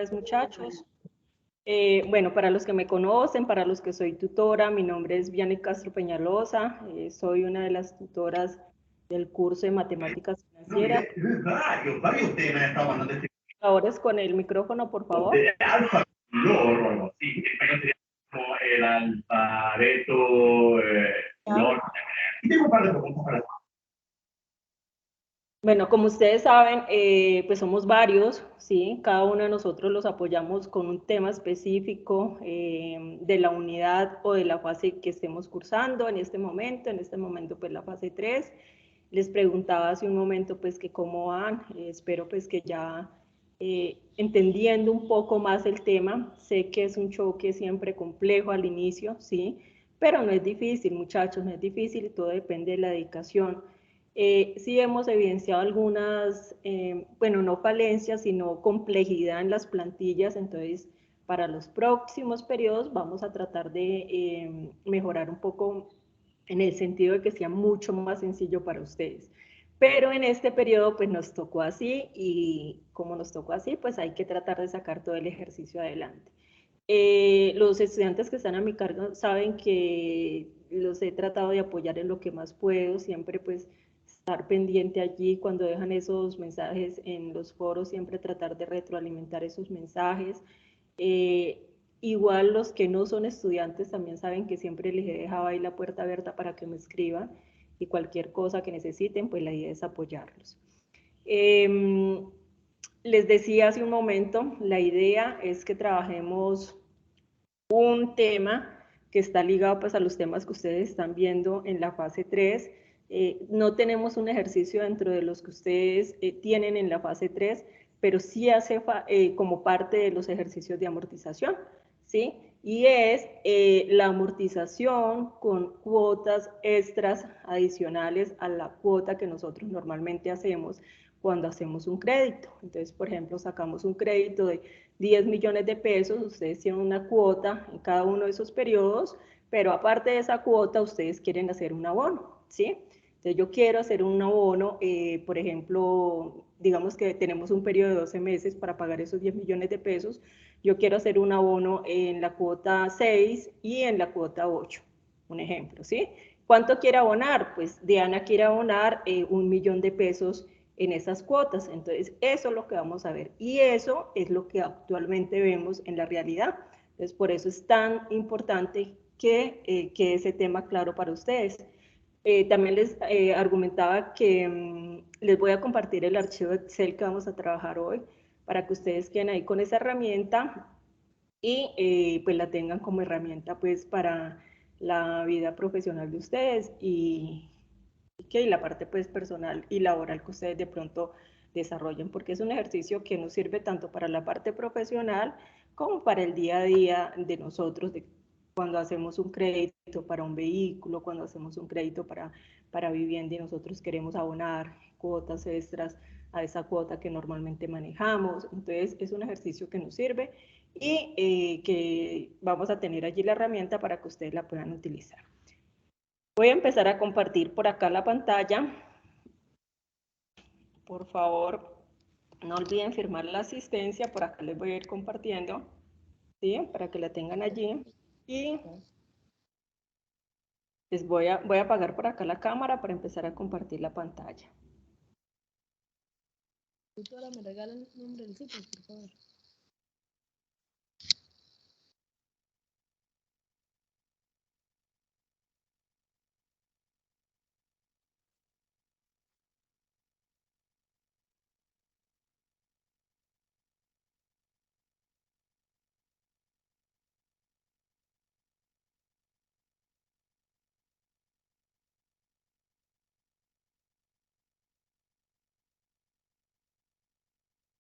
vez, muchachos. Bueno, para los que me conocen, para los que soy tutora, mi nombre es Vianney Castro Peñalosa, soy una de las tutoras del curso de Matemáticas Financieras. Varios temas estaban hablando de Ahora es con el micrófono, por favor. alfa color o algo así. En español sería como el alfabeto, color. Y tengo un par de preguntas para. Bueno, como ustedes saben, pues somos varios, ¿sí? Cada uno de nosotros los apoyamos con un tema específico de la unidad o de la fase que estemos cursando en este momento pues la fase 3. Les preguntaba hace un momento pues que cómo van, espero pues que ya entendiendo un poco más el tema, sé que es un choque siempre complejo al inicio, ¿sí? Pero no es difícil, muchachos, no es difícil, todo depende de la dedicación. Sí hemos evidenciado algunas, bueno, no falencias, sino complejidad en las plantillas, entonces para los próximos periodos vamos a tratar de mejorar un poco en el sentido de que sea mucho más sencillo para ustedes. Pero en este periodo pues nos tocó así y como nos tocó así, pues hay que tratar de sacar todo el ejercicio adelante. Los estudiantes que están a mi cargo saben que los he tratado de apoyar en lo que más puedo, siempre pues estar pendiente allí cuando dejan esos mensajes en los foros, siempre tratar de retroalimentar esos mensajes. Eh, Igual los que no son estudiantes también saben que siempre les he dejado ahí la puerta abierta para que me escriban y cualquier cosa que necesiten, pues la idea es apoyarlos. Les decía hace un momento, la idea es que trabajemos un tema que está ligado pues a los temas que ustedes están viendo en la fase 3. No tenemos un ejercicio dentro de los que ustedes tienen en la fase 3, pero sí hace como parte de los ejercicios de amortización, ¿sí? Y es la amortización con cuotas extras adicionales a la cuota que nosotros normalmente hacemos cuando hacemos un crédito. Entonces, por ejemplo, sacamos un crédito de 10 millones de pesos, ustedes tienen una cuota en cada uno de esos periodos, pero aparte de esa cuota, ustedes quieren hacer un abono, ¿sí? Entonces yo quiero hacer un abono, por ejemplo, digamos que tenemos un periodo de 12 meses para pagar esos 10 millones de pesos, yo quiero hacer un abono en la cuota 6 y en la cuota 8, un ejemplo, ¿sí? ¿Cuánto quiere abonar? Pues Diana quiere abonar 1 millón de pesos en esas cuotas. Entonces, eso es lo que vamos a ver. Y eso es lo que actualmente vemos en la realidad. Entonces, por eso es tan importante que quede ese tema claro para ustedes. También les argumentaba que les voy a compartir el archivo Excel que vamos a trabajar hoy para que ustedes queden ahí con esa herramienta y pues la tengan como herramienta pues para la vida profesional de ustedes y la parte pues personal y laboral que ustedes de pronto desarrollen, porque es un ejercicio que nos sirve tanto para la parte profesional como para el día a día de nosotros, de cuando hacemos un crédito para un vehículo, cuando hacemos un crédito para vivienda y nosotros queremos abonar cuotas extras a esa cuota que normalmente manejamos. Entonces es un ejercicio que nos sirve y que vamos a tener allí la herramienta para que ustedes la puedan utilizar. Voy a empezar a compartir por acá la pantalla. Por favor, no olviden firmar la asistencia, por acá les voy a ir compartiendo, ¿sí? Para que la tengan allí. Y les voy a apagar por acá la cámara para empezar a compartir la pantalla. Tutora, me regalan el nombre del sitio, por favor.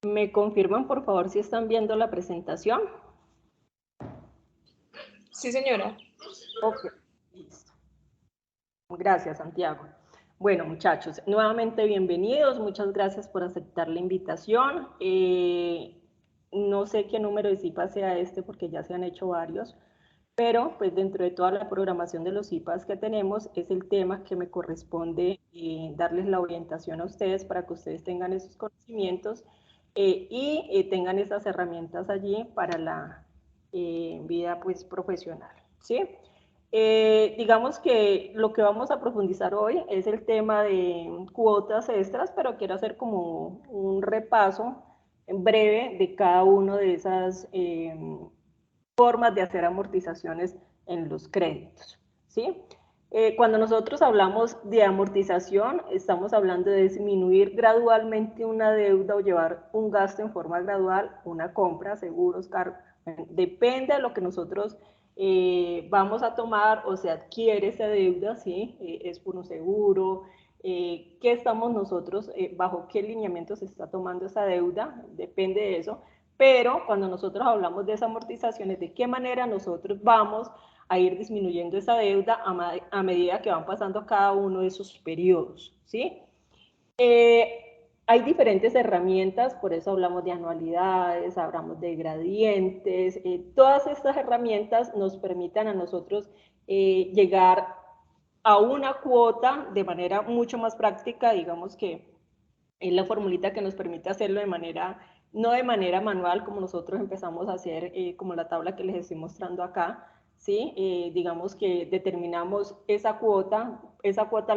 ¿Me confirman, por favor, si están viendo la presentación? Sí, señora. Ok, listo. Gracias, Santiago. Bueno, muchachos, nuevamente bienvenidos. Muchas gracias por aceptar la invitación. No sé qué número de CIPA sea este porque ya se han hecho varios, pero pues dentro de toda la programación de los CIPAs que tenemos es el tema que me corresponde darles la orientación a ustedes para que ustedes tengan esos conocimientos y tengan esas herramientas allí para la vida pues profesional, ¿sí? Digamos que lo que vamos a profundizar hoy es el tema de cuotas extras, pero quiero hacer como un repaso en breve de cada una de esas formas de hacer amortizaciones en los créditos, ¿sí? Cuando nosotros hablamos de amortización, estamos hablando de disminuir gradualmente una deuda o llevar un gasto en forma gradual, una compra, seguros, cargos, depende de lo que nosotros vamos a tomar o se adquiere esa deuda, ¿sí? Es por un seguro, ¿qué estamos nosotros, bajo qué lineamiento se está tomando esa deuda? Depende de eso, pero cuando nosotros hablamos de esas amortizaciones, ¿de qué manera nosotros vamos a ir disminuyendo esa deuda a medida que van pasando cada uno de esos periodos, ¿sí? Hay diferentes herramientas, por eso hablamos de anualidades, hablamos de gradientes, todas estas herramientas nos permitan a nosotros llegar a una cuota de manera mucho más práctica, digamos que es la formulita que nos permite hacerlo de manera, no de manera manual como nosotros empezamos a hacer, como la tabla que les estoy mostrando acá, ¿sí? Digamos que determinamos esa cuota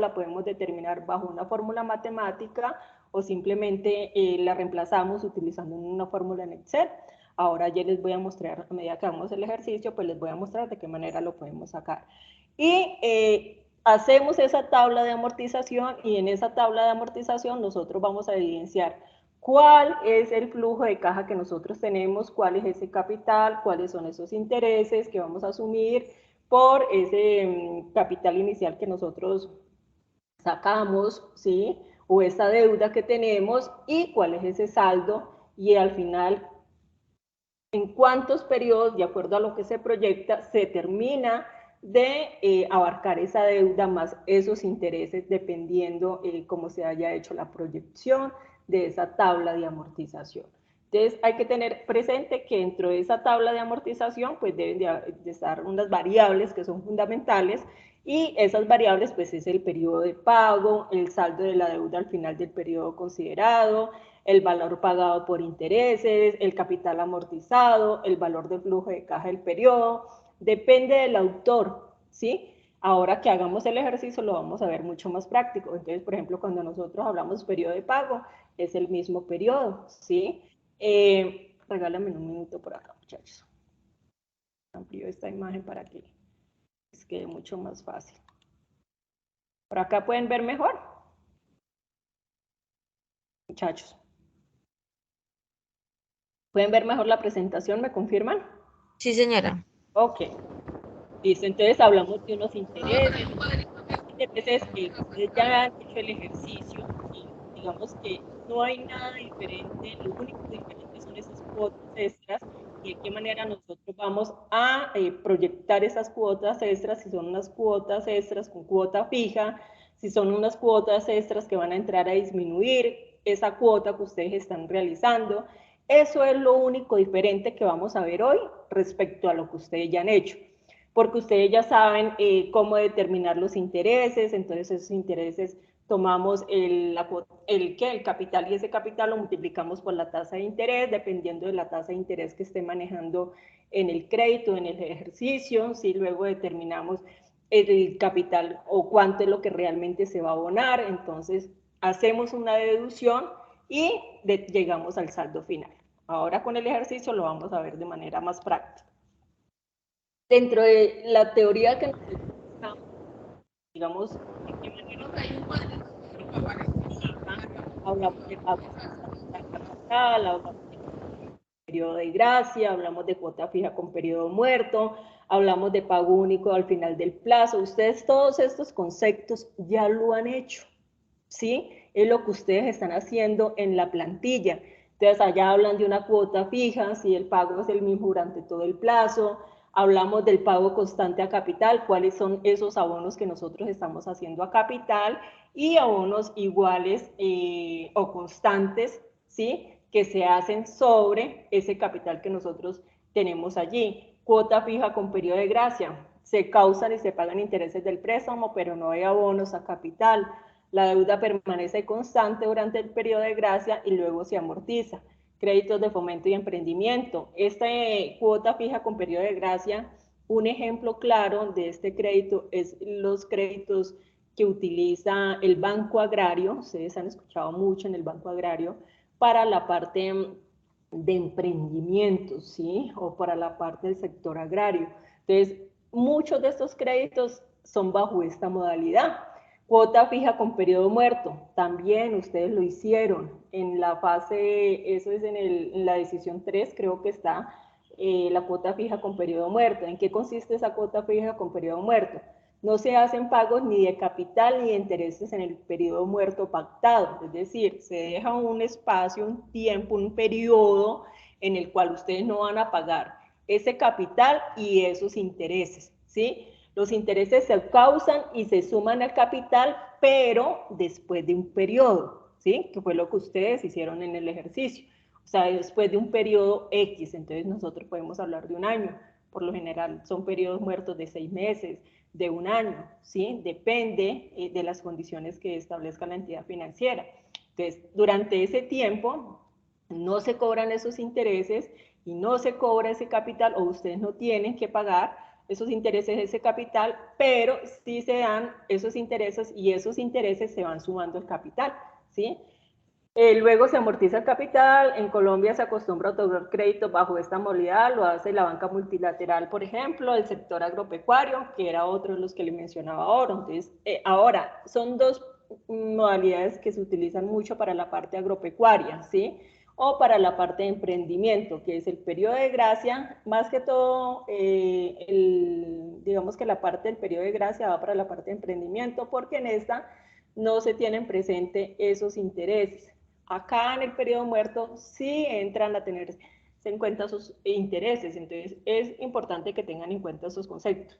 la podemos determinar bajo una fórmula matemática o simplemente la reemplazamos utilizando una fórmula en Excel. Ahora ya les voy a mostrar, a medida que hagamos el ejercicio, pues les voy a mostrar de qué manera lo podemos sacar. Y hacemos esa tabla de amortización y en esa tabla de amortización nosotros vamos a evidenciar cuál es el flujo de caja que nosotros tenemos, cuál es ese capital, cuáles son esos intereses que vamos a asumir por ese capital inicial que nosotros sacamos, ¿sí? O esa deuda que tenemos y cuál es ese saldo y al final en cuántos periodos, de acuerdo a lo que se proyecta, se termina de abarcar esa deuda más esos intereses dependiendo cómo se haya hecho la proyección de esa tabla de amortización. Entonces hay que tener presente que dentro de esa tabla de amortización pues deben de estar unas variables que son fundamentales y esas variables pues es el periodo de pago, el saldo de la deuda al final del periodo considerado, el valor pagado por intereses, el capital amortizado, el valor de flujo de caja del periodo, depende del autor, ¿sí? Ahora que hagamos el ejercicio lo vamos a ver mucho más práctico. Entonces, por ejemplo, cuando nosotros hablamos de periodo de pago, es el mismo periodo, ¿sí? Regálame un minuto por acá, muchachos. Amplío esta imagen para que les quede mucho más fácil. ¿Por acá pueden ver mejor? Muchachos. ¿Pueden ver mejor la presentación? ¿Me confirman? Sí, señora. Ok. Listo, entonces hablamos de unos intereses. Entonces, ustedes ya han hecho el ejercicio y digamos que no hay nada diferente, lo único diferente son esas cuotas extras y de qué manera nosotros vamos a proyectar esas cuotas extras, si son unas cuotas extras con cuota fija, si son unas cuotas extras que van a entrar a disminuir esa cuota que ustedes están realizando. Eso es lo único diferente que vamos a ver hoy respecto a lo que ustedes ya han hecho, porque ustedes ya saben cómo determinar los intereses, entonces esos intereses tomamos el capital y ese capital lo multiplicamos por la tasa de interés, dependiendo de la tasa de interés que esté manejando en el crédito, en el ejercicio, ¿sí? Luego determinamos el capital o cuánto es lo que realmente se va a abonar, entonces hacemos una deducción y llegamos al saldo final. Ahora con el ejercicio lo vamos a ver de manera más práctica. Dentro de la teoría que nosotros usamos, digamos, de qué manera hablamos de pago capital, hablamos de periodo de gracia, hablamos de cuota fija con periodo muerto, hablamos de pago único al final del plazo. Ustedes todos estos conceptos ya lo han hecho, ¿sí? Es lo que ustedes están haciendo en la plantilla. Entonces allá hablan de una cuota fija, si el pago es el mismo durante todo el plazo, hablamos del pago constante a capital, cuáles son esos abonos que nosotros estamos haciendo a capital y abonos iguales o constantes, ¿sí? Que se hacen sobre ese capital que nosotros tenemos allí. Cuota fija con periodo de gracia, se causan y se pagan intereses del préstamo, pero no hay abonos a capital. La deuda permanece constante durante el periodo de gracia y luego se amortiza. créditos de fomento y emprendimiento. Esta cuota fija con periodo de gracia, un ejemplo claro de este crédito es los créditos que utiliza el Banco Agrario, ustedes han escuchado mucho en el Banco Agrario, para la parte de emprendimiento, ¿sí? O para la parte del sector agrario. Entonces, muchos de estos créditos son bajo esta modalidad. Cuota fija con periodo muerto, también ustedes lo hicieron en la fase, eso es en la decisión 3, creo que está, la cuota fija con periodo muerto. ¿En qué consiste esa cuota fija con periodo muerto? No se hacen pagos ni de capital ni de intereses en el periodo muerto pactado, es decir, se deja un espacio, un tiempo, un periodo en el cual ustedes no van a pagar ese capital y esos intereses, ¿sí? Los intereses se causan y se suman al capital, pero después de un periodo, ¿sí? Que fue lo que ustedes hicieron en el ejercicio. O sea, después de un periodo X, entonces nosotros podemos hablar de un año. Por lo general son periodos muertos de 6 meses, de un año, ¿sí? Depende de las condiciones que establezca la entidad financiera. Entonces, durante ese tiempo no se cobran esos intereses y no se cobra ese capital, o ustedes no tienen que pagar esos intereses de ese capital, pero sí se dan esos intereses y esos intereses se van sumando al capital, ¿sí? Luego se amortiza el capital. En Colombia se acostumbra a otorgar créditos bajo esta modalidad, lo hace la banca multilateral, por ejemplo, el sector agropecuario, que era otro de los que le mencionaba ahora. Entonces, ahora, son dos modalidades que se utilizan mucho para la parte agropecuaria, ¿sí? O para la parte de emprendimiento, que es el periodo de gracia, más que todo, digamos que la parte del periodo de gracia va para la parte de emprendimiento, porque en esta no se tienen presente esos intereses. Acá en el periodo muerto sí entran a tenerse en cuenta sus intereses, entonces es importante que tengan en cuenta esos conceptos.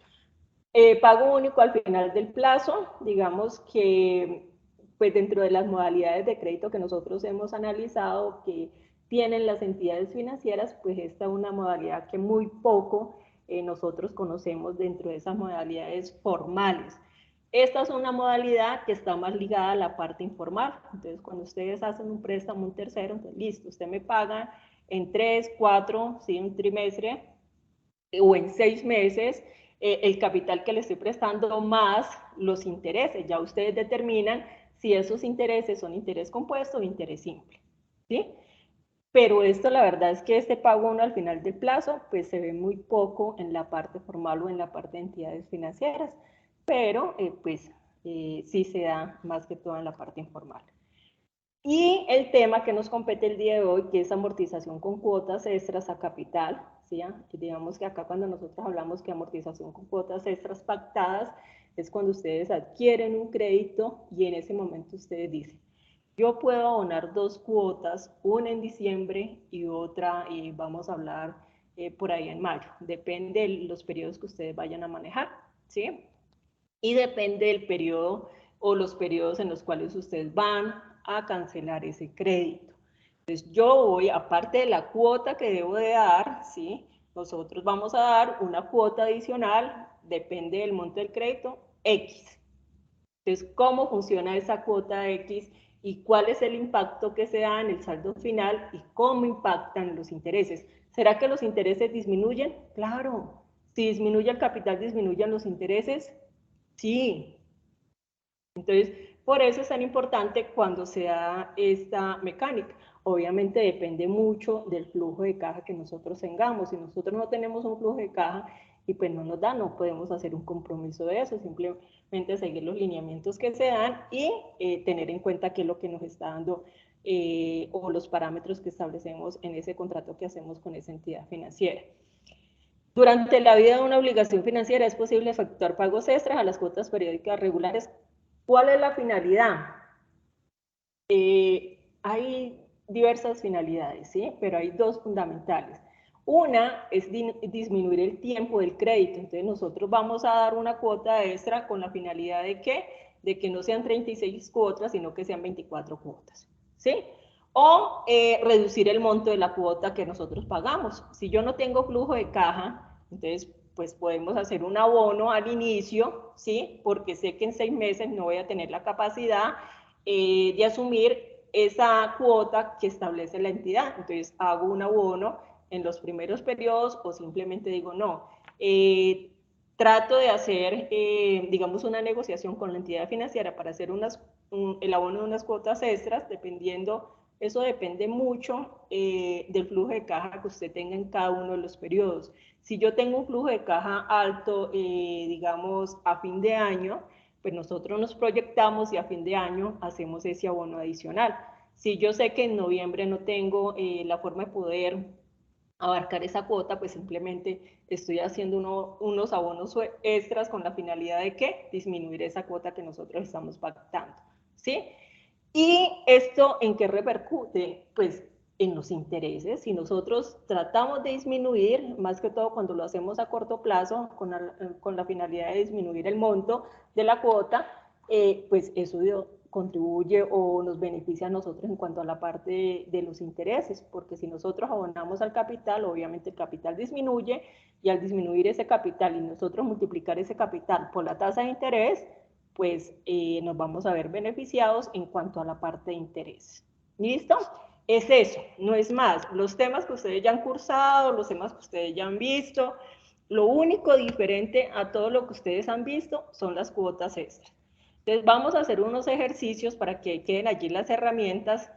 Pago único al final del plazo, digamos que pues dentro de las modalidades de crédito que nosotros hemos analizado que tienen las entidades financieras, pues esta es una modalidad que muy poco nosotros conocemos dentro de esas modalidades formales. Esta es una modalidad que está más ligada a la parte informal. Entonces, cuando ustedes hacen un préstamo, un tercero, entonces, listo, usted me paga en 3, 4, ¿sí? Un trimestre o en 6 meses el capital que le estoy prestando más los intereses. Ya ustedes determinan si esos intereses son interés compuesto o interés simple, ¿sí? Pero esto la verdad es que este pago uno al final del plazo pues se ve muy poco en la parte formal o en la parte de entidades financieras, pero sí se da más que todo en la parte informal. Y el tema que nos compete el día de hoy, que es amortización con cuotas extras a capital, ¿sí? Digamos que acá cuando nosotros hablamos que amortización con cuotas extras pactadas, es cuando ustedes adquieren un crédito y en ese momento ustedes dicen, yo puedo abonar 2 cuotas, una en diciembre y otra, vamos a hablar por ahí en mayo, depende de los periodos que ustedes vayan a manejar, ¿sí? Y depende del periodo o los periodos en los cuales ustedes van a cancelar ese crédito. Entonces yo voy, aparte de la cuota que debo de dar, ¿sí? Nosotros vamos a dar una cuota adicional, depende del monto del crédito, X. Entonces, ¿cómo funciona esa cuota X y cuál es el impacto que se da en el saldo final y cómo impactan los intereses? ¿Será que los intereses disminuyen? Claro. Si disminuye el capital, ¿disminuyen los intereses? Sí. Entonces, por eso es tan importante cuando se da esta mecánica. Obviamente depende mucho del flujo de caja que nosotros tengamos. Si nosotros no tenemos un flujo de caja y pues no nos da, no podemos hacer un compromiso de eso, simplemente seguir los lineamientos que se dan y tener en cuenta qué es lo que nos está dando o los parámetros que establecemos en ese contrato que hacemos con esa entidad financiera. Durante la vida de una obligación financiera es posible efectuar pagos extras a las cuotas periódicas regulares. ¿Cuál es la finalidad? Hay diversas finalidades, ¿sí? Pero hay 2 fundamentales. Una es disminuir el tiempo del crédito. Entonces nosotros vamos a dar una cuota extra con la finalidad de ¿qué? De que no sean 36 cuotas, sino que sean 24 cuotas, ¿sí? O reducir el monto de la cuota que nosotros pagamos. Si yo no tengo flujo de caja, entonces pues podemos hacer un abono al inicio, ¿sí? Porque sé que en 6 meses no voy a tener la capacidad de asumir esa cuota que establece la entidad. Entonces, hago un abono en los primeros periodos o simplemente digo no. Trato de hacer, digamos, una negociación con la entidad financiera para hacer el abono de unas cuotas extras, dependiendo, eso depende mucho del flujo de caja que usted tenga en cada uno de los periodos. Si yo tengo un flujo de caja alto, digamos, a fin de año, pues nosotros nos proyectamos y a fin de año hacemos ese abono adicional. Si yo sé que en noviembre no tengo la forma de poder abarcar esa cuota, pues simplemente estoy haciendo unos abonos extras con la finalidad de ¿qué? Disminuir esa cuota que nosotros estamos pactando, ¿sí? ¿Y esto en qué repercute? Pues en los intereses. Si nosotros tratamos de disminuir, más que todo cuando lo hacemos a corto plazo, con la finalidad de disminuir el monto de la cuota, pues eso contribuye o nos beneficia a nosotros en cuanto a la parte de los intereses, porque si nosotros abonamos al capital, obviamente el capital disminuye, y al disminuir ese capital y nosotros multiplicar ese capital por la tasa de interés, pues nos vamos a ver beneficiados en cuanto a la parte de interés. ¿Listo? Es eso, no es más. Los temas que ustedes ya han cursado, los temas que ustedes ya han visto, lo único diferente a todo lo que ustedes han visto son las cuotas extras. Entonces vamos a hacer unos ejercicios para que queden allí las herramientas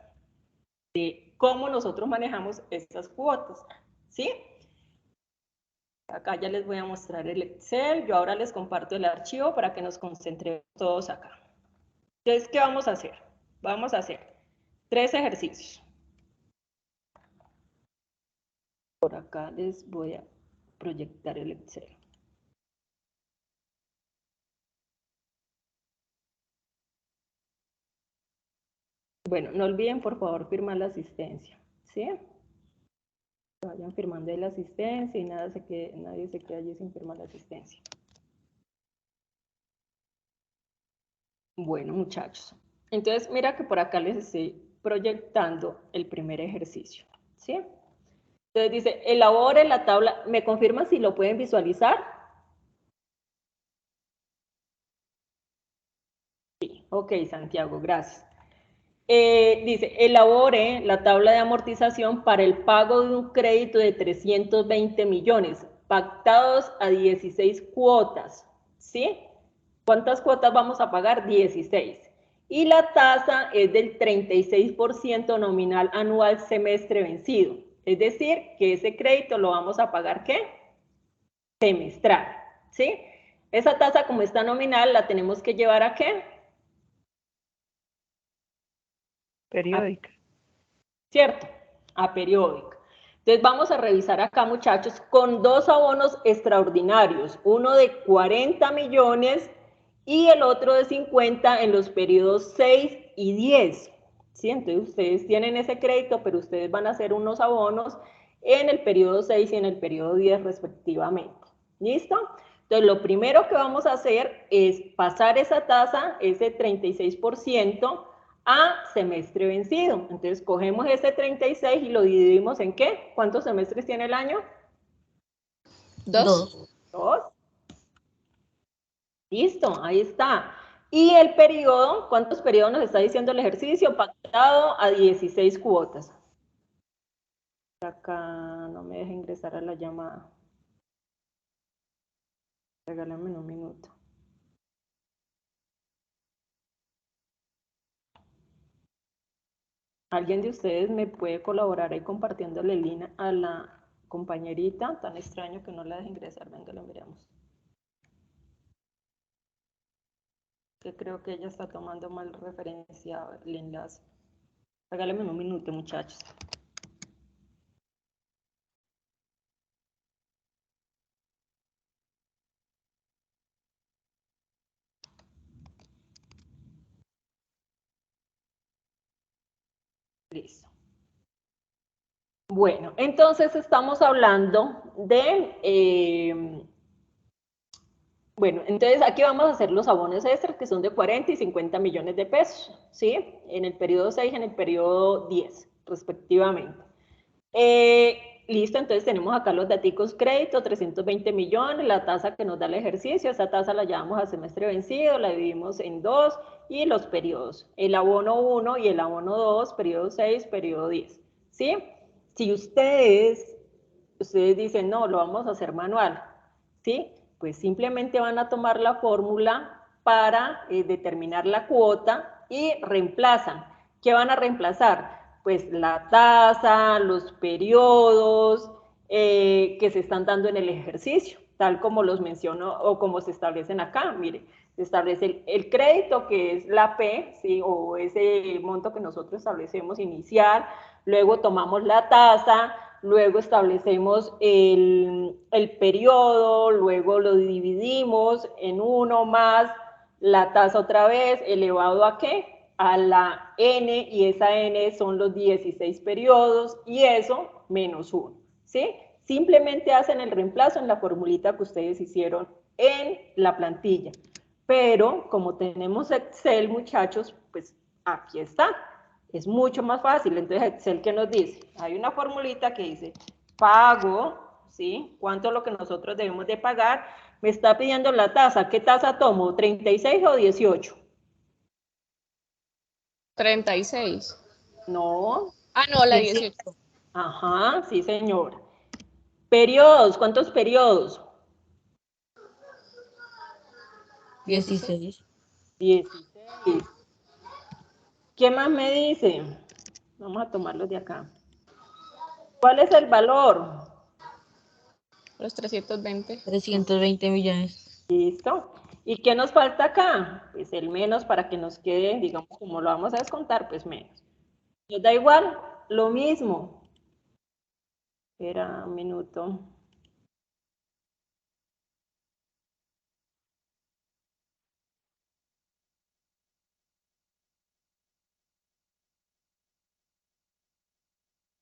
de cómo nosotros manejamos estas cuotas, ¿sí? Acá ya les voy a mostrar el Excel, yo ahora les comparto el archivo para que nos concentremos todos acá. Entonces, ¿qué vamos a hacer? Vamos a hacer 3 ejercicios. Por acá les voy a proyectar el Excel. Bueno, no olviden por favor firmar la asistencia, ¿sí? Vayan firmando ahí la asistencia y nadie se quede allí sin firmar la asistencia. Bueno, muchachos, entonces mira que por acá les estoy proyectando el primer ejercicio, ¿sí? Entonces dice, elabore la tabla, ¿me confirman si lo pueden visualizar? Sí, ok, Santiago, gracias. Dice, elabore la tabla de amortización para el pago de un crédito de 320 millones, pactados a 16 cuotas, ¿sí? ¿Cuántas cuotas vamos a pagar? 16. Y la tasa es del 36% nominal anual semestre vencido. Es decir, que ese crédito lo vamos a pagar, ¿qué? Semestral, ¿sí? Esa tasa, como está nominal, la tenemos que llevar ¿a qué? Periódica. ¿Cierto? A periódica. Entonces vamos a revisar acá, muchachos, con 2 abonos extraordinarios, uno de 40 millones y el otro de 50 en los periodos 6 y 10. ¿Sí? Entonces ustedes tienen ese crédito, pero ustedes van a hacer unos abonos en el periodo 6 y en el periodo 10 respectivamente. ¿Listo? Entonces lo primero que vamos a hacer es pasar esa tasa, ese 36%, a semestre vencido. Entonces cogemos ese 36 y lo dividimos en ¿qué? ¿Cuántos semestres tiene el año? 2. 2. Listo, ahí está. Y el periodo, ¿cuántos periodos nos está diciendo el ejercicio? Pactado a 16 cuotas. Acá no me deja ingresar a la llamada. Regálame un minuto. ¿Alguien de ustedes me puede colaborar ahí compartiéndole el link a la compañerita? Tan extraño que no la deje ingresar. Venga, lo miramos. Que creo que ella está tomando mal referencia el enlace. Regálame un minuto, muchachos. Listo. Bueno, entonces estamos hablando de... bueno, entonces aquí vamos a hacer los abonos extras que son de 40 y 50 millones de pesos, ¿sí? En el periodo 6 y en el periodo 10, respectivamente. Listo, entonces tenemos acá los daticos crédito, 320 millones, la tasa que nos da el ejercicio, esa tasa la llevamos a semestre vencido, la dividimos en 2 y los periodos, el abono 1 y el abono 2, periodo 6, periodo 10, ¿sí? Si ustedes dicen, no, lo vamos a hacer manual, ¿sí? Pues simplemente van a tomar la fórmula para determinar la cuota y reemplazan. ¿Qué van a reemplazar? Pues la tasa, los periodos que se están dando en el ejercicio, tal como los menciono o como se establecen acá. Mire, se establece el crédito, que es la P, ¿sí? O ese monto que nosotros establecemos inicial, luego tomamos la tasa, luego establecemos el periodo, luego lo dividimos en 1 más la tasa otra vez, elevado ¿a qué? A la n, y esa n son los 16 periodos, y eso menos 1, ¿sí? Simplemente hacen el reemplazo en la formulita que ustedes hicieron en la plantilla. Pero como tenemos Excel, muchachos, pues aquí está. Es mucho más fácil. Entonces, Excel, ¿qué nos dice? Hay una formulita que dice pago, ¿sí? ¿Cuánto es lo que nosotros debemos de pagar? Me está pidiendo la tasa. ¿Qué tasa tomo? ¿36 o 18? 36. No. Ah, no, la 18. 18. Ajá, sí, señor. Periodos, ¿cuántos periodos? 16. 16. ¿Qué más me dice? Vamos a tomarlos de acá. ¿Cuál es el valor? Los 320. 320 millones. ¿Listo? ¿Y qué nos falta acá? Pues el menos para que nos quede, digamos, como lo vamos a descontar, pues menos. ¿Nos da igual? Lo mismo. Espera un minuto.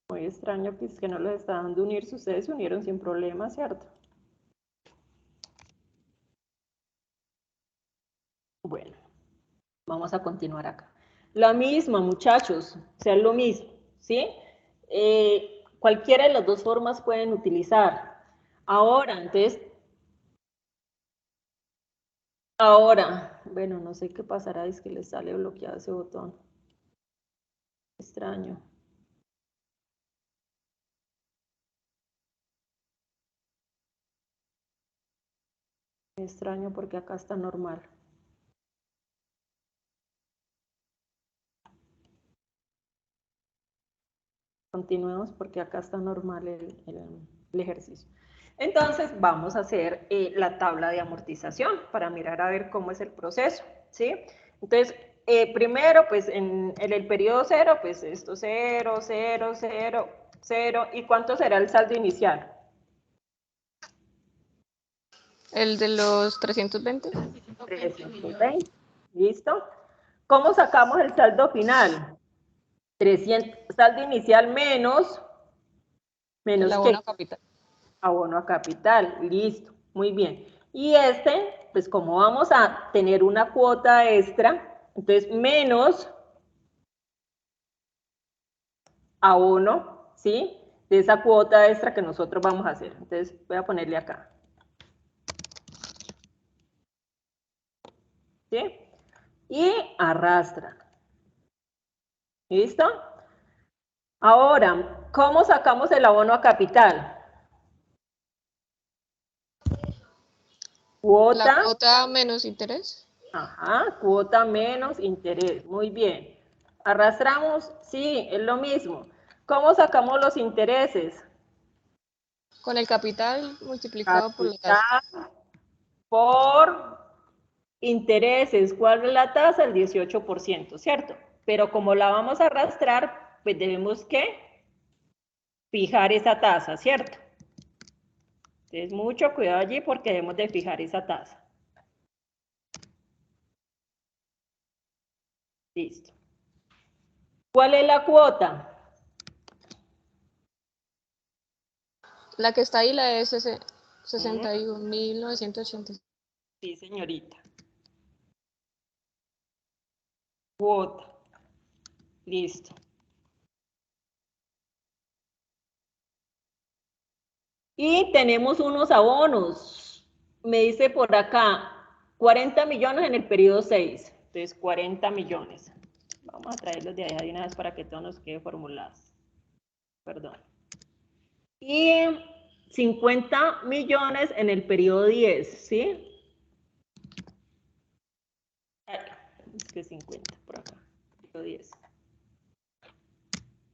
Muy extraño que es que no les está dando unirse. Ustedes se unieron sin problema, ¿cierto? Bueno, vamos a continuar acá. La misma, muchachos, o sea, lo mismo, ¿sí? Cualquiera de las dos formas pueden utilizar. Ahora, entonces, bueno, no sé qué pasará, es que les sale bloqueado ese botón. Extraño. Extraño porque acá está normal. Continuemos porque acá está normal el ejercicio. Entonces vamos a hacer la tabla de amortización para mirar a ver cómo es el proceso, ¿sí? Entonces, primero, pues en el periodo 0, pues esto 0, 0, 0, 0. ¿Y cuánto será el saldo inicial? El de los 320. 320. ¿Listo? ¿Cómo sacamos el saldo final? 300, saldo inicial menos El ¿qué? abono capital. Abono a capital, listo, muy bien. Y pues como vamos a tener una cuota extra, entonces menos abono, ¿sí? De esa cuota extra que nosotros vamos a hacer. Entonces voy a ponerle acá. ¿Sí? Y arrastra. ¿Listo? Ahora, ¿cómo sacamos el abono a capital? La Cuota. cuota menos interés. Ajá, cuota menos interés. Muy bien. ¿Arrastramos? Sí, es lo mismo. ¿Cómo sacamos los intereses? Con el capital multiplicado por la tasa. Capital por intereses. ¿Cuál es la tasa? El 18%, ¿cierto? Pero como la vamos a arrastrar, pues debemos que fijar esa tasa, ¿cierto? Entonces, mucho cuidado allí porque debemos de fijar esa tasa. Listo. ¿Cuál es la cuota? La que está ahí, la de 61.980. Sí, señorita. Cuota. Listo. Y tenemos unos abonos. Me dice por acá, 40 millones en el periodo 6. Entonces, 40 millones. Vamos a traerlos de allá de una vez para que todo nos quede formulado. Perdón. Y 50 millones en el periodo 10, ¿sí? Es que 50 por acá, periodo 10.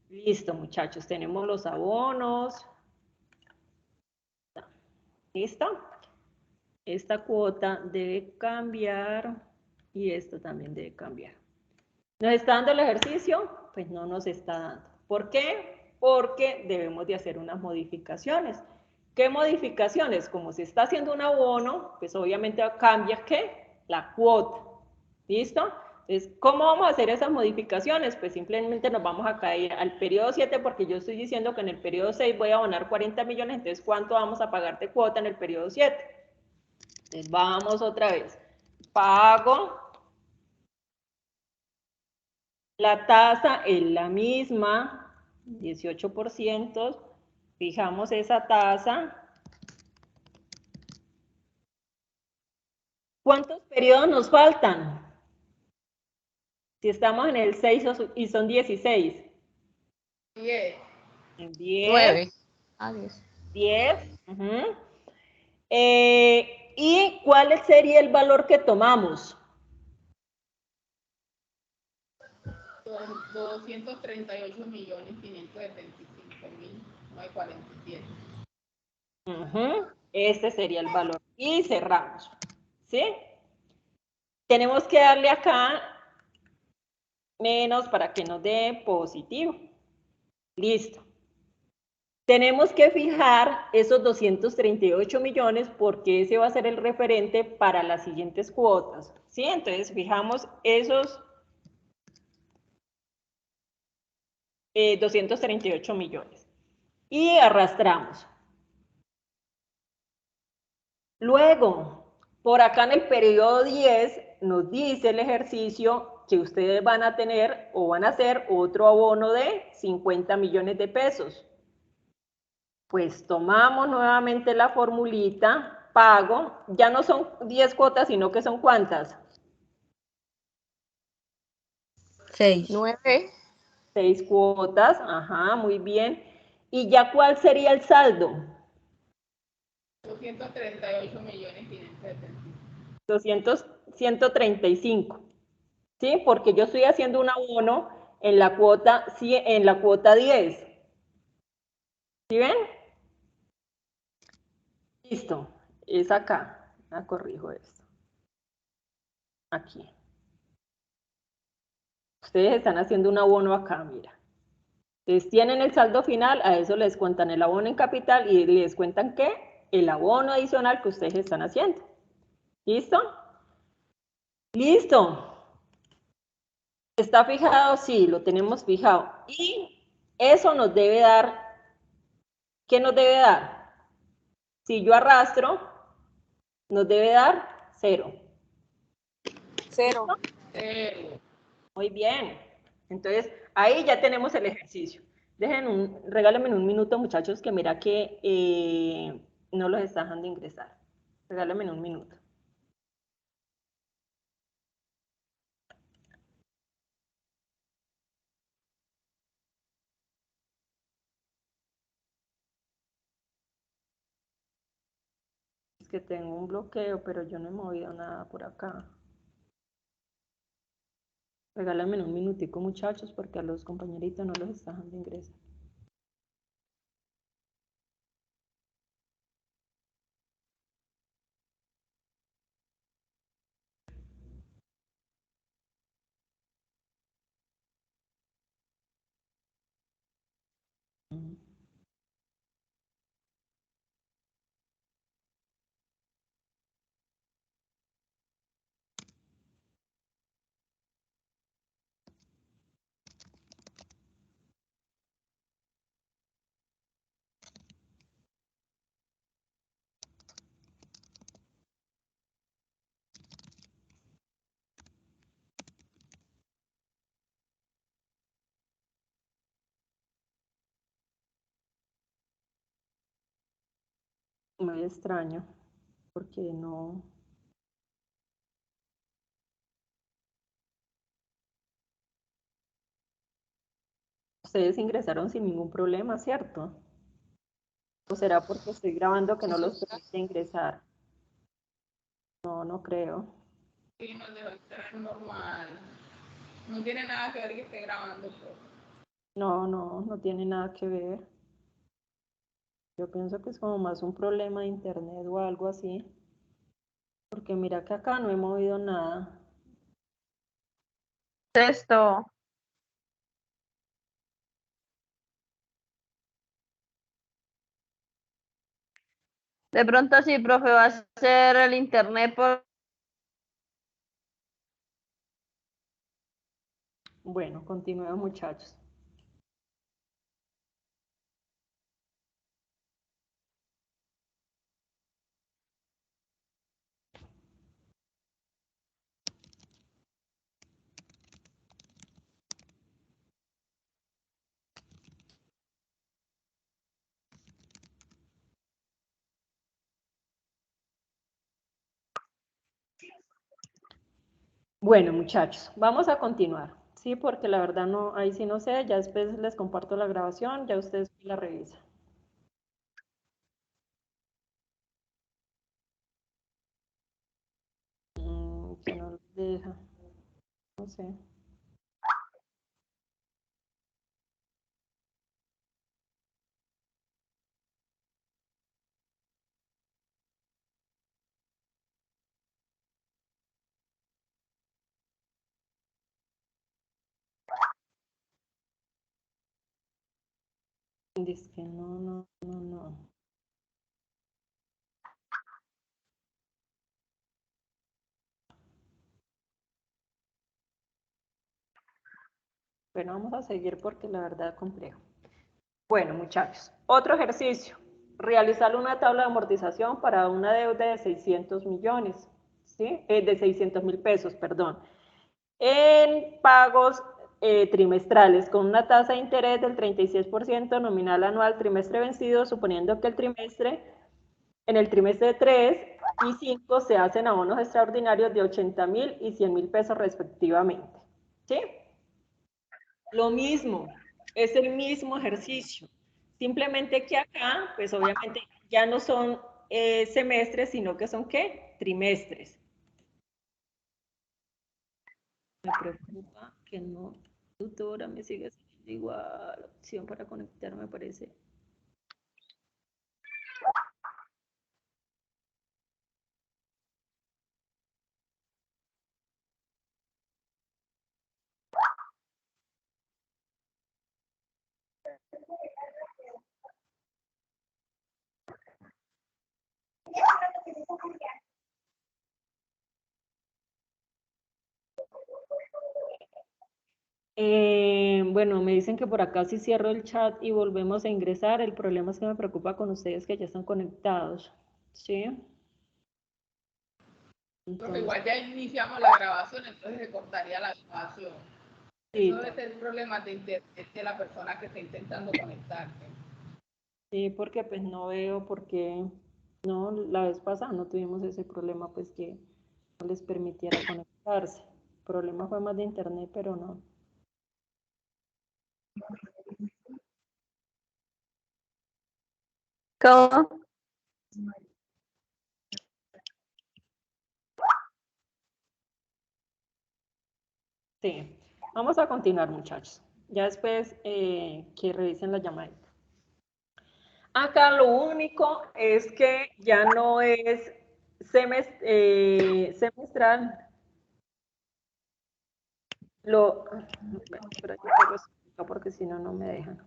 Listo, muchachos, tenemos los abonos. ¿Listo? Esta cuota debe cambiar y esto también debe cambiar. ¿Nos está dando el ejercicio? Pues no nos está dando. ¿Por qué? Porque debemos de hacer unas modificaciones. ¿Qué modificaciones? Como se está haciendo un abono, pues obviamente cambia ¿qué? La cuota. ¿Listo? Entonces, ¿cómo vamos a hacer esas modificaciones? Pues simplemente nos vamos a caer al periodo 7 porque yo estoy diciendo que en el periodo 6 voy a abonar 40 millones, entonces ¿cuánto vamos a pagar de cuota en el periodo 7? Entonces vamos otra vez. Pago. La tasa es la misma, 18%. Fijamos esa tasa. ¿Cuántos periodos nos faltan? Si estamos en el 6 y son 16. 10. 10. 9. Ah, 10. 10. ¿Y cuál sería el valor que tomamos? 238.575.947. Este sería el valor. Y cerramos. ¿Sí? Tenemos que darle acá menos para que nos dé positivo. Listo. Tenemos que fijar esos 238 millones porque ese va a ser el referente para las siguientes cuotas. ¿Sí? Entonces fijamos esos 238 millones. Y arrastramos. Luego, por acá en el periodo 10 nos dice el ejercicio que ustedes van a tener o van a hacer otro abono de 50 millones de pesos. Pues tomamos nuevamente la formulita, pago, ya no son 10 cuotas, sino que son ¿cuántas? 6. 9. 6 cuotas, ajá, muy bien. ¿Y ya cuál sería el saldo? 135, ¿sí? Porque yo estoy haciendo un abono en la cuota 10. ¿Sí ven? Listo, es acá. Corrijo esto. Aquí. Ustedes están haciendo un abono acá, mira. Entonces tienen el saldo final, a eso les cuentan el abono en capital y les cuentan ¿qué? El abono adicional que ustedes están haciendo. ¿Listo? Listo. ¿Está fijado? Sí, lo tenemos fijado. Y eso nos debe dar, ¿qué nos debe dar? Si yo arrastro, nos debe dar 0. 0. Muy bien. Entonces, ahí ya tenemos el ejercicio. Regálenme un minuto, muchachos, que mira que no los está dejando ingresar. Regálenme un minuto. Es que tengo un bloqueo, pero yo no he movido nada por acá. Regálenme un minutico, muchachos, porque a los compañeritos no los está dejando ingresar. Muy extraño, porque no... Ustedes ingresaron sin ningún problema, ¿cierto? ¿O será porque estoy grabando que no los permite ingresar? No, no creo. Sí, nos debe estar normal. No tiene nada que ver que esté grabando. Pues. No, no, no tiene nada que ver. Yo pienso que es como más un problema de internet o algo así. Porque mira que acá no he movido nada. Sexto. De pronto sí, profe, va a ser el internet por... Bueno, continuemos, muchachos. Bueno, muchachos, vamos a continuar, ¿sí? Porque la verdad no, ahí sí no sé, ya después les comparto la grabación, ya ustedes la revisan. Que no los deja, no sé. Dice que no. Bueno, vamos a seguir porque la verdad es complejo. Bueno, muchachos, otro ejercicio. Realizar una tabla de amortización para una deuda de 600 millones, ¿sí? De 600.000 pesos, perdón. En pagos trimestrales con una tasa de interés del 36% nominal anual trimestre vencido, suponiendo que en el trimestre 3 y 5 se hacen abonos extraordinarios de 80.000 y 100.000 pesos respectivamente. ¿Sí? Lo mismo, es el mismo ejercicio. Simplemente que acá, pues obviamente ya no son semestres, sino que son ¿qué? Trimestres. Me preocupa que no, tutora, me sigue saliendo igual la opción para conectar, me parece. Bueno, me dicen que por acá si cierro el chat y volvemos a ingresar, el problema es que me preocupa con ustedes que ya están conectados, ¿sí? Porque igual ya iniciamos la grabación, entonces se cortaría la grabación. Sí, Eso es el problema de internet de la persona que está intentando conectarse. sí, porque pues no veo por qué, no, la vez pasada no tuvimos ese problema, pues que no les permitiera conectarse. El problema fue más de internet, pero no. ¿Cómo? Sí, vamos a continuar, muchachos. Ya después que revisen la llamadita. Acá lo único es que ya no es semestral. Pero yo pego esto acá porque si no, no me dejan.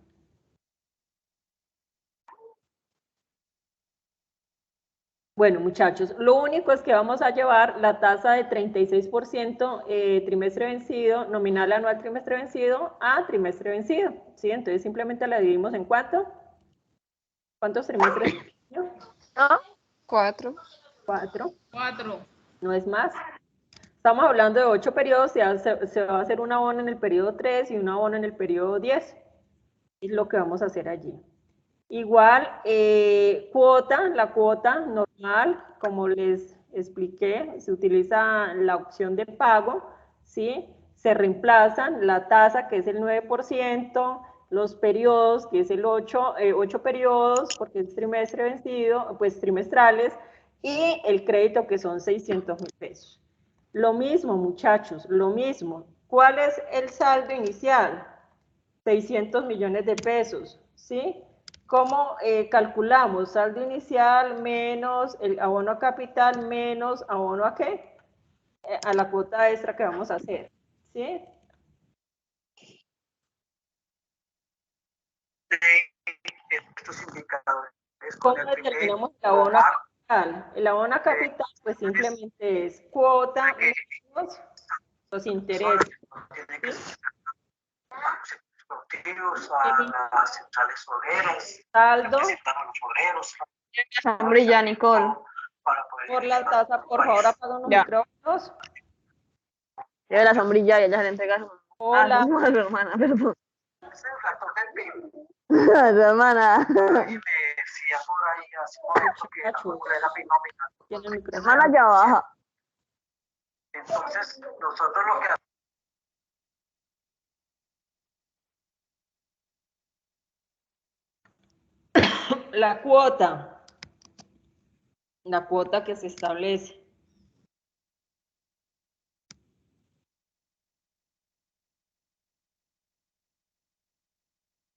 Bueno, muchachos, lo único es que vamos a llevar la tasa de 36% trimestre vencido, nominal anual trimestre vencido, a trimestre vencido, ¿sí? Entonces simplemente la dividimos en ¿cuánto? ¿Cuántos trimestres? ¿No? 4. 4. 4. No es más. Estamos hablando de 8 periodos, se va a hacer un abono en el periodo 3 y un abono en el periodo 10. Es lo que vamos a hacer allí. Igual, la cuota normal, como les expliqué, se utiliza la opción de pago, ¿sí? Se reemplazan la tasa, que es el 9%, los periodos, que es el 8 periodos, porque es trimestre vencido, pues trimestrales, y el crédito, que son 600.000 pesos. Lo mismo, muchachos, lo mismo. ¿Cuál es el saldo inicial? 600 millones de pesos, ¿sí? ¿Cómo calculamos? Saldo inicial menos el abono a capital menos abono a qué? A la cuota extra que vamos a hacer, ¿sí? Estos indicadores. ¿Cómo determinamos el abono a capital? El abono a capital, pues simplemente es cuota menos los intereses. Productivos, a las centrales obreras, Saldo representamos los obreros. Sombrilla, Nicole. por la tasa, por favor, apagan los Ya. micrófonos. Lleve la sombrilla y ella se le entrega a su, Hola. a su hermana, perdón. A su hermana. Decía por ahí hace un momento que la binómica. Hermana ya baja. Entonces, nosotros lo que la cuota que se establece.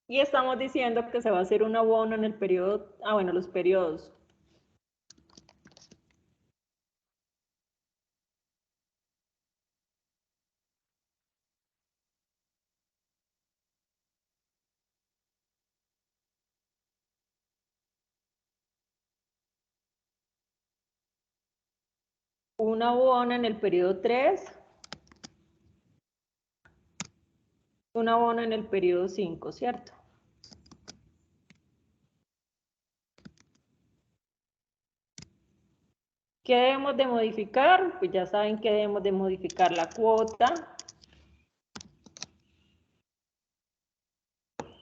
Y estamos diciendo que se va a hacer un abono en el periodo, los periodos. Un abono en el periodo 3, un abono en el periodo 5, ¿cierto? ¿Qué debemos de modificar? Pues ya saben que debemos de modificar la cuota.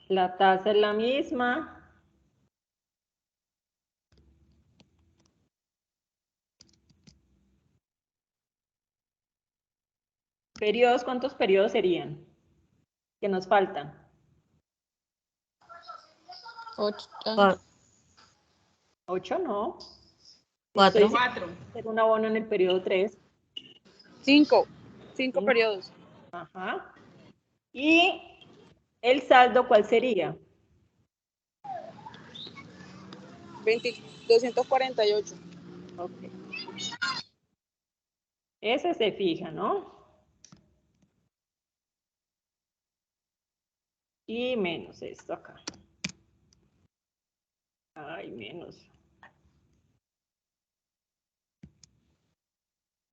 La tasa es la misma. Periodos, ¿cuántos periodos serían? Que nos faltan. 8. 8 no. 4. Estoy hacer un abono en el periodo 3. 5 periodos. Ajá. Y el saldo, ¿cuál sería? 248. Ok. Ese se fija, ¿no? Y menos esto acá. Ay, menos.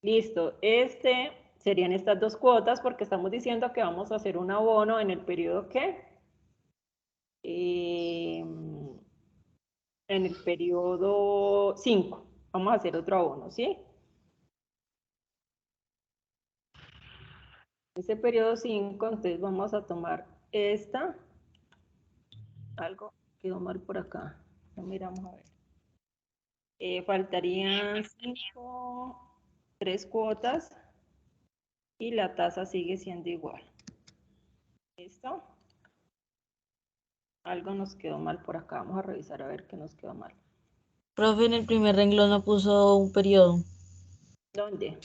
Listo. Serían estas dos cuotas porque estamos diciendo que vamos a hacer un abono en el periodo ¿qué? En el periodo 5. Vamos a hacer otro abono, ¿sí? Ese periodo 5, entonces vamos a tomar esta. Algo quedó mal por acá. Ya miramos a ver. Faltarían 3 cuotas y la tasa sigue siendo igual. ¿Listo? Algo nos quedó mal por acá. Vamos a revisar a ver qué nos quedó mal. Profe, en el primer renglón no puso un periodo. ¿Dónde?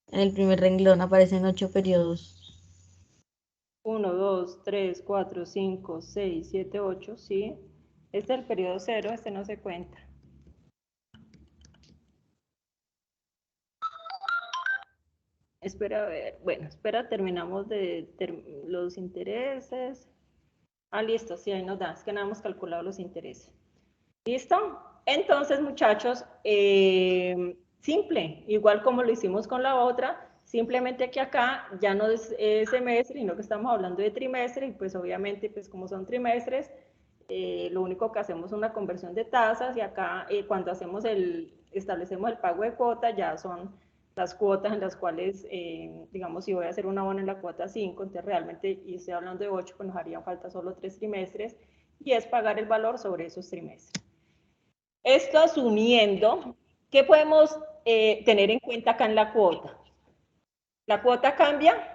En el primer renglón aparecen 8 periodos. 1, 2, 3, 4, 5, 6, 7, 8, ¿sí? Este es el periodo 0, este no se cuenta. Espera, a ver, bueno, espera, terminamos de los intereses. Listo, sí, ahí nos da, es que no hemos calculado los intereses. ¿Listo? Entonces, muchachos, simple, igual como lo hicimos con la otra, simplemente que acá ya no es semestre, sino que estamos hablando de trimestre, y pues obviamente, pues como son trimestres, lo único que hacemos es una conversión de tasas, y acá cuando establecemos el pago de cuota, ya son las cuotas en las cuales, digamos, si voy a hacer un abono en la cuota 5, entonces realmente, y estoy hablando de 8, pues nos harían falta solo 3 trimestres, y es pagar el valor sobre esos trimestres. Esto asumiendo que podemos tener en cuenta acá en la cuota. La cuota cambia.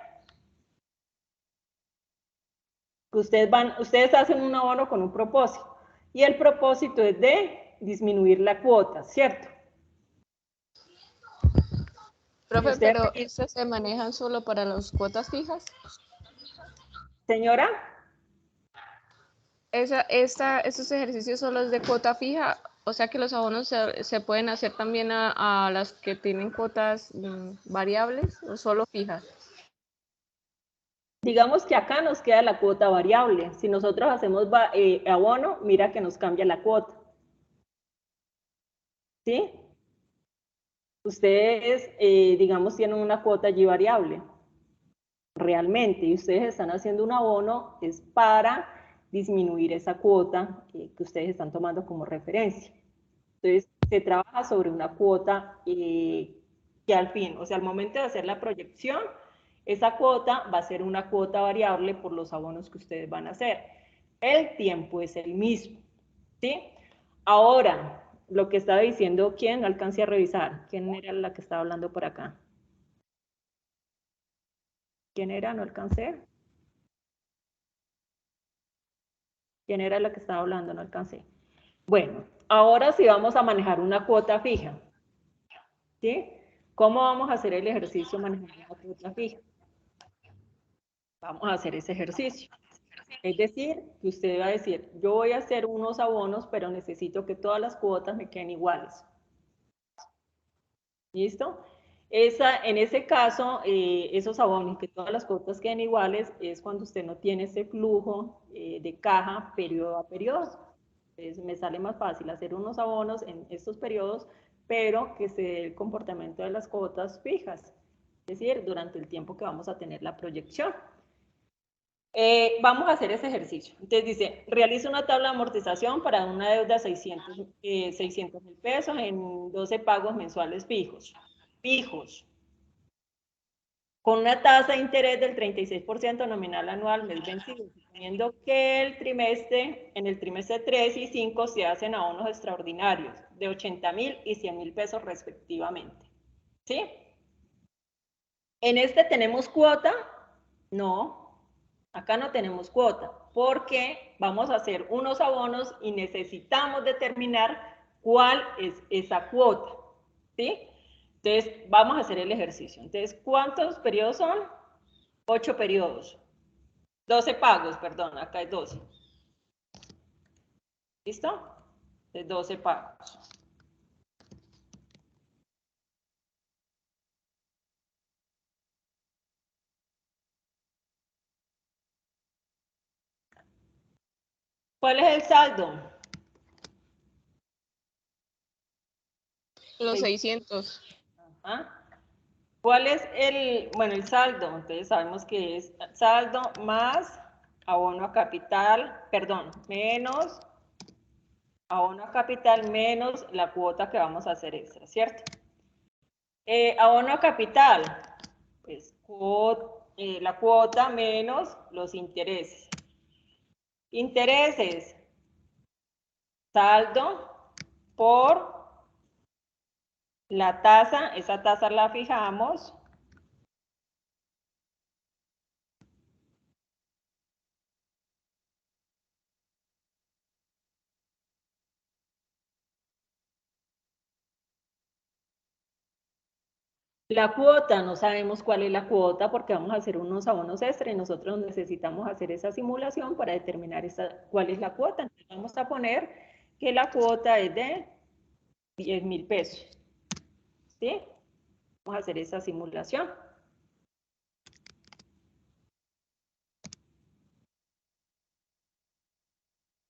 Ustedes hacen un abono con un propósito y el propósito es de disminuir la cuota, ¿cierto? Profe, Usted, pero ¿estas se manejan solo para las cuotas fijas? señora, ¿Estos ejercicios solo es de cuota fija? O sea que los abonos se pueden hacer también a las que tienen cuotas variables o solo fijas. digamos que acá nos queda la cuota variable. Si nosotros hacemos abono, mira que nos cambia la cuota. ¿Sí? Ustedes, digamos, tienen una cuota allí variable, realmente, y ustedes están haciendo un abono, es para disminuir esa cuota que ustedes están tomando como referencia. Entonces, se trabaja sobre una cuota que al fin, o sea, al momento de hacer la proyección, esa cuota va a ser una cuota variable por los abonos que ustedes van a hacer. El tiempo es el mismo, ¿sí? Ahora, lo que estaba diciendo, ¿quién? No alcancé a revisar. ¿Quién era la que estaba hablando por acá? ¿Quién era? No alcancé. ¿Quién era la que estaba hablando? No alcancé. Bueno, ahora sí vamos a manejar una cuota fija. ¿Sí? ¿Cómo vamos a hacer el ejercicio manejando una cuota fija? Vamos a hacer ese ejercicio. Es decir, que usted va a decir, yo voy a hacer unos abonos, pero necesito que todas las cuotas me queden iguales. ¿Listo? En ese caso, esos abonos, que todas las cuotas queden iguales, es cuando usted no tiene ese flujo de caja periodo a periodo. Entonces, me sale más fácil hacer unos abonos en estos periodos, pero que se dé el comportamiento de las cuotas fijas, es decir, durante el tiempo que vamos a tener la proyección. Vamos a hacer ese ejercicio. Entonces dice, realiza una tabla de amortización para una deuda de 600.000 pesos en 12 pagos mensuales fijos. Con una tasa de interés del 36% nominal anual mes vencido, suponiendo que en el trimestre 3 y 5 se hacen abonos extraordinarios de 80.000 y 100.000 pesos respectivamente. ¿Sí? ¿En este tenemos cuota? No, acá no tenemos cuota, porque vamos a hacer unos abonos y necesitamos determinar cuál es esa cuota. ¿Sí? Entonces, vamos a hacer el ejercicio. Entonces, ¿cuántos periodos son? 8 periodos. 12 pagos, perdón, acá hay 12. ¿Listo? De 12 pagos. ¿Cuál es el saldo? Los 600. Ajá. ¿Cuál es el saldo? Entonces sabemos que es saldo más abono a capital, perdón, menos abono a capital menos la cuota que vamos a hacer extra, ¿cierto? Abono a capital, pues la cuota menos los intereses. Intereses, saldo por la tasa, esa tasa la fijamos. La cuota, no sabemos cuál es la cuota porque vamos a hacer unos abonos extra y nosotros necesitamos hacer esa simulación para determinar cuál es la cuota. Entonces vamos a poner que la cuota es de 10.000 pesos. ¿Sí? Vamos a hacer esa simulación.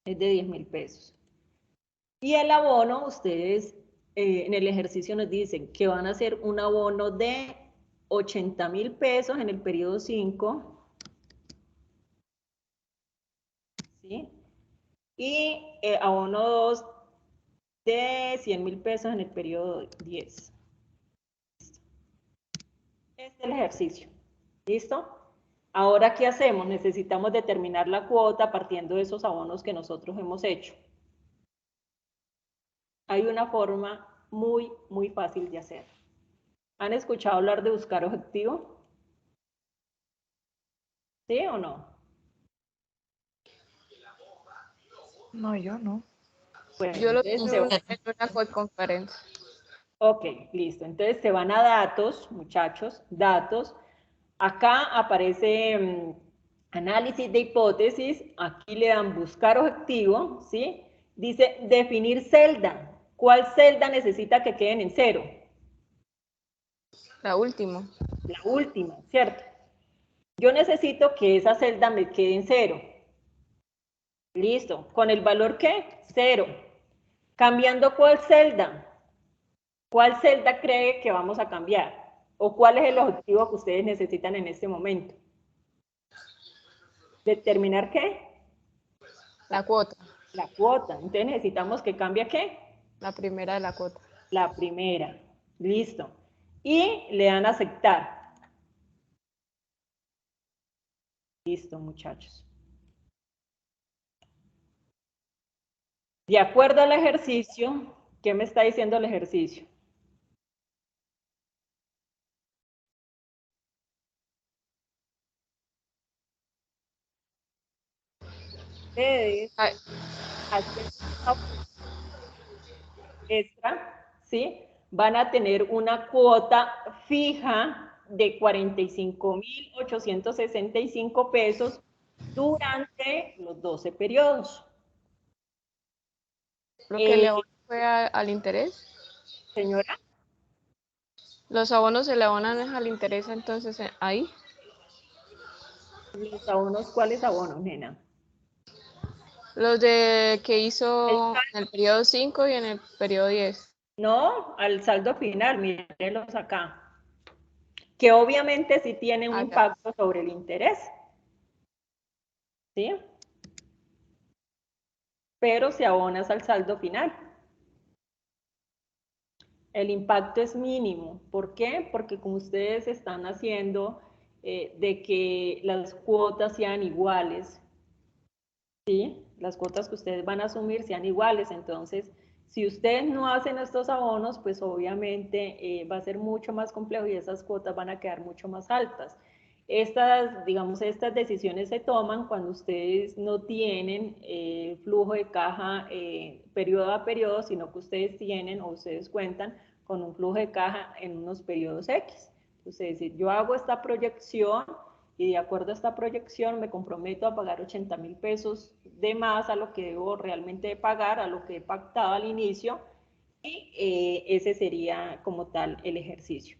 Es de 10.000 pesos. Y el abono, ustedes en el ejercicio nos dicen que van a hacer un abono de 80.000 pesos en el periodo 5. ¿Sí? Y abono 2 de 100.000 pesos en el periodo 10. Este es el ejercicio. ¿Listo? Ahora, ¿qué hacemos? Necesitamos determinar la cuota partiendo de esos abonos que nosotros hemos hecho. Hay una forma muy, muy fácil de hacer. ¿Han escuchado hablar de buscar objetivo? ¿Sí o no? No, yo no. Bueno, Yo lo entonces tengo en una conferencia. ok, listo. Entonces se van a datos, muchachos, datos. Acá aparece análisis de hipótesis. Aquí le dan buscar objetivo, ¿sí? Dice definir celda. ¿Cuál celda necesita que queden en cero? La última. La última, ¿cierto? Yo necesito que esa celda me quede en cero. Listo. ¿Con el valor qué? Cero. ¿Cambiando cuál celda? ¿Cuál celda cree que vamos a cambiar? ¿O cuál es el objetivo que ustedes necesitan en este momento? ¿Determinar qué? La cuota. La cuota. Entonces necesitamos que cambie ¿qué? La primera de la cuota. La primera. Listo. Y le dan a aceptar. Listo, muchachos. De acuerdo al ejercicio, ¿qué me está diciendo el ejercicio? Ustedes Ay, hacen extra, ¿sí? Van a tener una cuota fija de 45.865 pesos durante los 12 periodos. lo que le abonan fue al interés. Señora, Los abonos se le abonan es al interés, entonces ahí. los abonos, ¿cuáles abonos, nena? Los de que hizo en el periodo 5 y en el periodo 10. No, al saldo final, mírenlos acá. Que obviamente sí tiene un Acá. impacto sobre el interés. ¿Sí? Pero se abonas al saldo final. El impacto es mínimo. ¿Por qué? Porque como ustedes están haciendo de que las cuotas sean iguales, ¿sí? Las cuotas que ustedes van a asumir sean iguales. Entonces, si ustedes no hacen estos abonos, pues obviamente va a ser mucho más complejo y esas cuotas van a quedar mucho más altas. Estas, digamos, estas decisiones se toman cuando ustedes no tienen flujo de caja periodo a periodo, sino que ustedes tienen o ustedes cuentan con un flujo de caja en unos periodos X. Entonces, si yo hago esta proyección y de acuerdo a esta proyección me comprometo a pagar 80.000 pesos de más a lo que debo realmente pagar, a lo que he pactado al inicio, y ese sería como tal el ejercicio.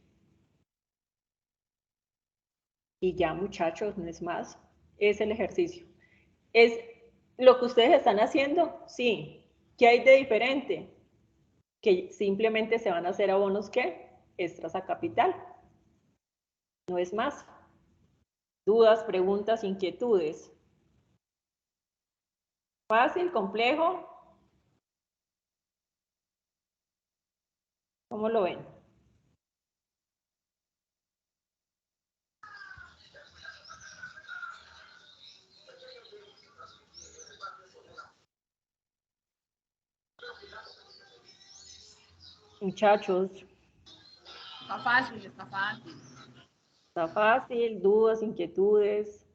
Y ya, muchachos, no es más, es el ejercicio. ¿Es lo que ustedes están haciendo? Sí. ¿Qué hay de diferente? Que simplemente se van a hacer abonos, ¿qué? Extras a capital. No es más. Dudas, preguntas, inquietudes. ¿Fácil, complejo? ¿Cómo lo ven? Muchachos, Está fácil, está fácil. está fácil, dudas, inquietudes.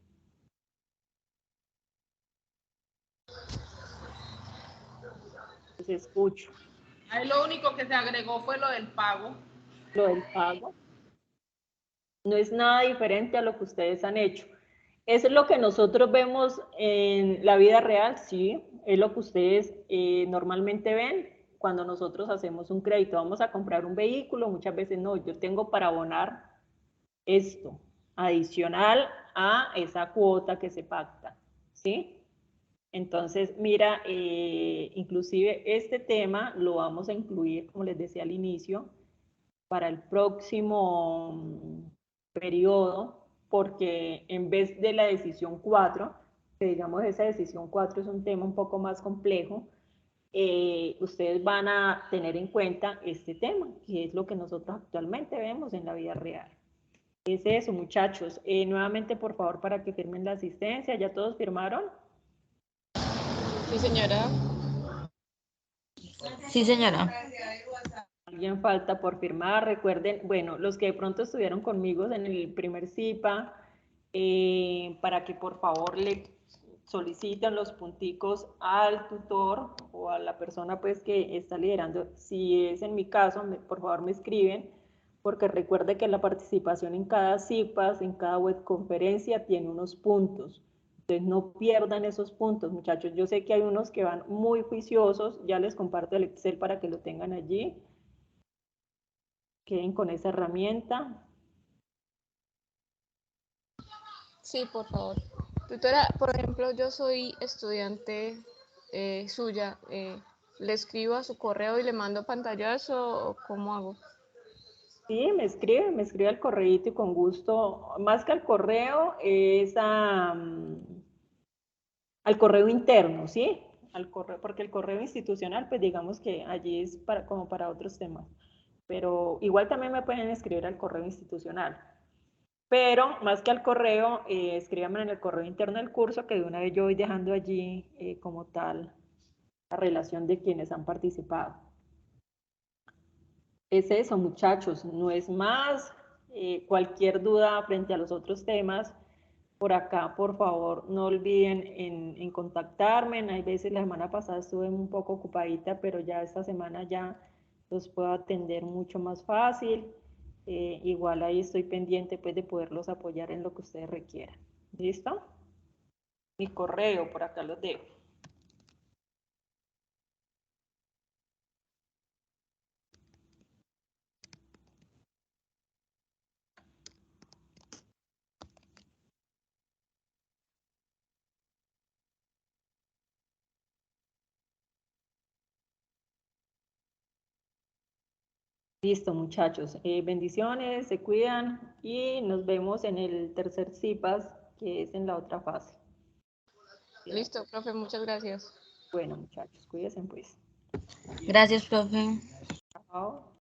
Les escucho. Ahí lo único que se agregó fue lo del pago. Lo del pago no es nada diferente a lo que ustedes han hecho. ¿Eso es lo que nosotros vemos en la vida real? Sí, es lo que ustedes normalmente ven cuando nosotros hacemos un crédito. Vamos a comprar un vehículo, muchas veces no, yo tengo para abonar esto, adicional a esa cuota que se pacta, ¿sí? Entonces, mira, inclusive este tema lo vamos a incluir, como les decía al inicio, para el próximo periodo, porque en vez de la decisión 4, que digamos esa decisión 4 es un tema un poco más complejo, ustedes van a tener en cuenta este tema, que es lo que nosotros actualmente vemos en la vida real. Es eso, muchachos. Nuevamente, por favor, para que firmen la asistencia. ¿Ya todos firmaron? Sí, señora. Sí, señora. Alguien falta por firmar. Recuerden, bueno, los que de pronto estuvieron conmigo en el primer CIPA, para que por favor le soliciten los punticos al tutor o a la persona pues que está liderando. Si es en mi caso, por favor me escriben, porque recuerde que la participación en cada CIPAS, en cada webconferencia tiene unos puntos. Entonces no pierdan esos puntos, muchachos. Yo sé que hay unos que van muy juiciosos, ya les comparto el Excel para que lo tengan allí. Queden con esa herramienta. Sí, por favor. Tutora, por ejemplo, yo soy estudiante suya. ¿Le escribo a su correo y le mando pantallazo o cómo hago? Sí, me escribe al correíto y con gusto, más que al correo, es al correo interno, ¿sí? Al correo, porque el correo institucional, pues digamos que allí es para, como para otros temas. Pero igual también me pueden escribir al correo institucional. Pero más que al correo, escríbanme en el correo interno del curso, que de una vez yo voy dejando allí como tal la relación de quienes han participado. Es eso, muchachos, no es más. Cualquier duda frente a los otros temas, por acá, por favor, no olviden en contactarme. Hay veces la semana pasada estuve un poco ocupadita, pero ya esta semana ya los puedo atender mucho más fácil. Igual ahí estoy pendiente pues de poderlos apoyar en lo que ustedes requieran. ¿Listo? Mi correo, por acá los dejo. Listo, muchachos. Bendiciones, se cuidan y nos vemos en el tercer CIPAS, que es en la otra fase. Listo, profe, muchas gracias. Bueno, muchachos, cuídense pues. Gracias, profe. Chao.